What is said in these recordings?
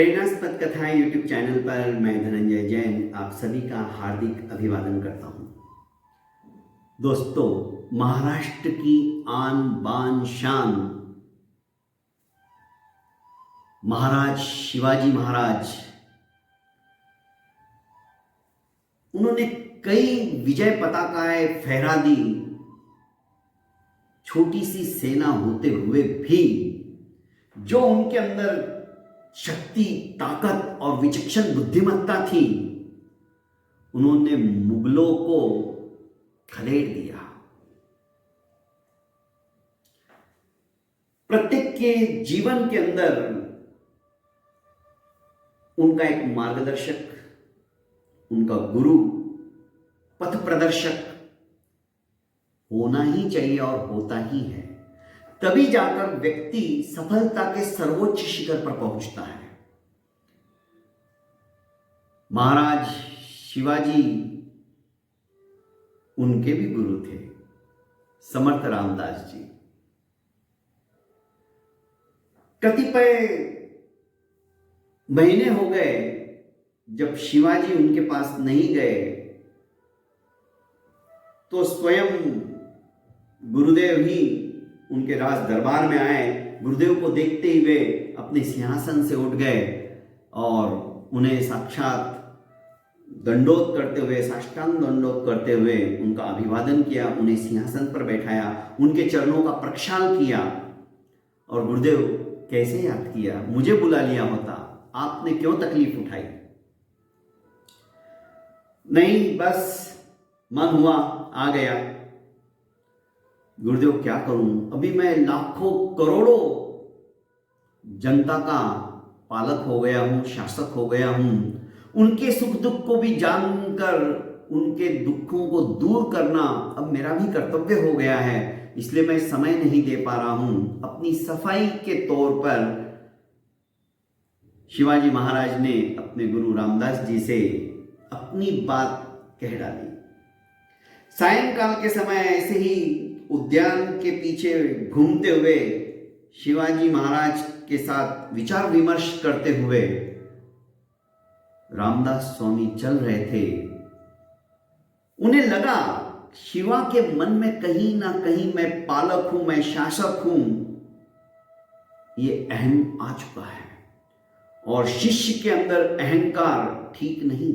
प्रेरणास्पद कथाएं YouTube channel पर मैं धनंजय जैन आप सभी का हार्दिक अभिवादन करता हूं। दोस्तों, महाराष्ट्र की आन बान शान महाराज शिवाजी महाराज, उन्होंने कई विजय पताकाएं फहरा दी। छोटी सी सेना होते हुए भी जो उनके अंदर शक्ति, ताकत और विचक्षण बुद्धिमत्ता थी, उन्होंने मुगलों को खदेड़ दिया। प्रत्येक के जीवन के अंदर उनका एक मार्गदर्शक, उनका गुरु, पथ प्रदर्शक होना ही चाहिए और होता ही है। तभी जाकर व्यक्ति सफलता के सर्वोच्च शिखर पर पहुंचता है। महाराज शिवाजी उनके भी गुरु थे, समर्थ रामदास जी। कतिपय महीने हो गए जब शिवाजी उनके पास नहीं गए, तो स्वयं गुरुदेव ही उनके राज दरबार में आए। गुरुदेव को देखते ही वे अपने सिंहासन से उठ गए और उन्हें साक्षात दंडोत करते हुए, साष्टांग दंडोत करते हुए उनका अभिवादन किया, उन्हें सिंहासन पर बैठाया, उनके चरणों का प्रक्षाल किया। और गुरुदेव, कैसे याद किया? मुझे बुला लिया होता, आपने क्यों तकलीफ उठाई? नहीं, बस मन हुआ, आ गया। गुरुदेव, क्या करूं? अभी मैं लाखों करोड़ों जनता का पालक हो गया हूं, शासक हो गया हूं। उनके सुख दुख को भी जानकर उनके दुखों को दूर करना अब मेरा भी कर्तव्य हो गया है, इसलिए मैं समय नहीं दे पा रहा हूं। अपनी सफाई के तौर पर शिवाजी महाराज ने अपने गुरु रामदास जी से अपनी बात कह डाली। सायंकाल के समय ऐसे ही उद्यान के पीछे घूमते हुए शिवाजी महाराज के साथ विचार विमर्श करते हुए रामदास स्वामी चल रहे थे। उन्हें लगा शिवा के मन में कहीं ना कहीं मैं पालक हूं, मैं शासक हूं, ये अहम आ चुका है और शिष्य के अंदर अहंकार ठीक नहीं।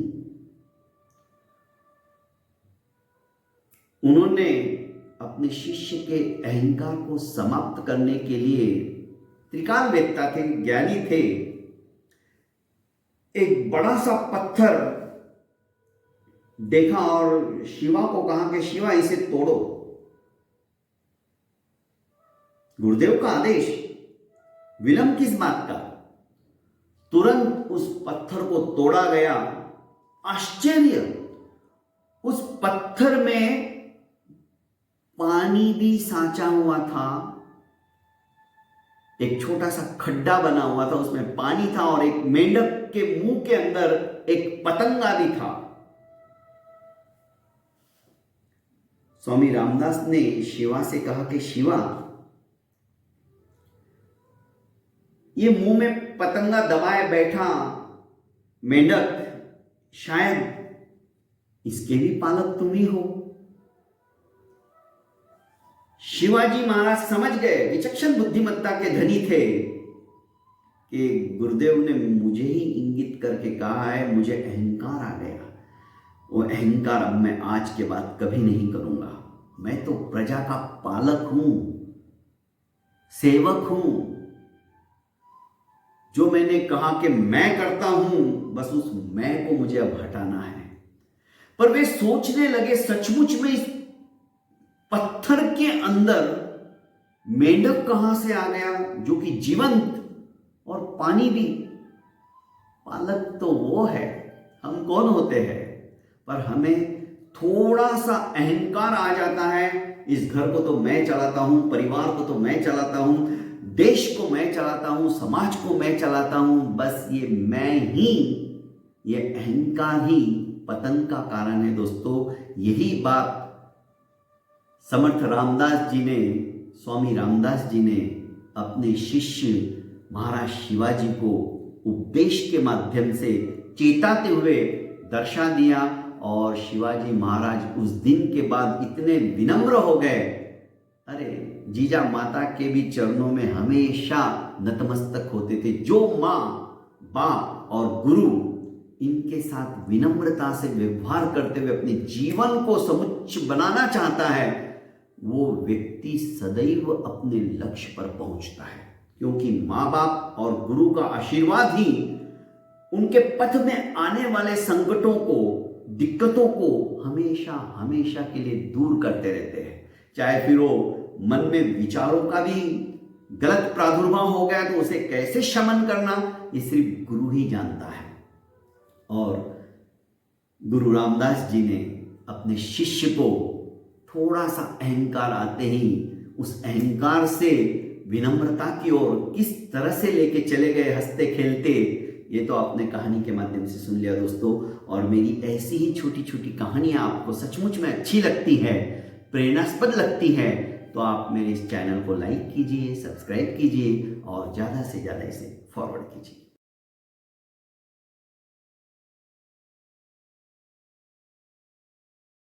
उन्होंने अपने शिष्य के अहंकार को समाप्त करने के लिए, त्रिकालवेत्ता थे, ज्ञानी थे, एक बड़ा सा पत्थर देखा और शिवा को कहा कि शिवा, इसे तोड़ो। गुरुदेव का आदेश, विलंब किस बात का? तुरंत उस पत्थर को तोड़ा गया। आश्चर्य, उस पत्थर में पानी भी सांचा हुआ था। एक छोटा सा खड्डा बना हुआ था, उसमें पानी था और एक मेंढक के मुंह के अंदर एक पतंगा भी था। स्वामी रामदास ने शिवा से कहा कि शिवा, ये मुंह में पतंगा दबाए बैठा मेंढक शायद इसके भी पालक तुम ही हो। शिवाजी महाराज समझ गए, विचक्षण बुद्धिमत्ता के धनी थे, कि गुरुदेव ने मुझे ही इंगित करके कहा है, मुझे अहंकार आ गया। वो अहंकार अब मैं आज के बाद कभी नहीं करूंगा। मैं तो प्रजा का पालक हूं, सेवक हूं। जो मैंने कहा कि मैं करता हूं, बस उस मैं को मुझे अब हटाना है। पर वे सोचने लगे, सचमुच में इस पत्थर के अंदर मेंढक कहां से आ गया जो कि जीवंत, और पानी भी? पालक तो वो है, हम कौन होते हैं? पर हमें थोड़ा सा अहंकार आ जाता है, इस घर को तो मैं चलाता हूं, परिवार को तो मैं चलाता हूं, देश को मैं चलाता हूं, समाज को मैं चलाता हूं, बस ये मैं ही, ये अहंकार ही पतन का कारण है। दोस्तों, यही बात समर्थ रामदास जी ने, स्वामी रामदास जी ने अपने शिष्य महाराज शिवाजी को उपदेश के माध्यम से चेताते हुए दर्शा दिया। और शिवाजी महाराज उस दिन के बाद इतने विनम्र हो गए, अरे जीजा माता के भी चरणों में हमेशा नतमस्तक होते थे। जो माँ, बाप और गुरु इनके साथ विनम्रता से व्यवहार करते हुए अपने जीवन को समुच्च बनाना चाहता है, वो व्यक्ति सदैव अपने लक्ष्य पर पहुंचता है, क्योंकि माँ बाप और गुरु का आशीर्वाद ही उनके पथ में आने वाले संकटों को, दिक्कतों को हमेशा हमेशा के लिए दूर करते रहते हैं। चाहे फिर वो मन में विचारों का भी गलत प्रादुर्भाव हो गया तो उसे कैसे शमन करना, ये सिर्फ गुरु ही जानता है। और गुरु रामदास जी ने अपने शिष्य को थोड़ा सा अहंकार आते ही उस अहंकार से विनम्रता की ओर किस तरह से लेके चले गए हंसते खेलते, ये तो आपने कहानी के माध्यम से सुन लिया दोस्तों। और मेरी ऐसी ही छोटी छोटी कहानियां आपको सचमुच में अच्छी लगती है, प्रेरणास्पद लगती है, तो आप मेरे इस चैनल को लाइक कीजिए, सब्सक्राइब कीजिए और ज़्यादा से ज़्यादा इसे फॉरवर्ड कीजिए।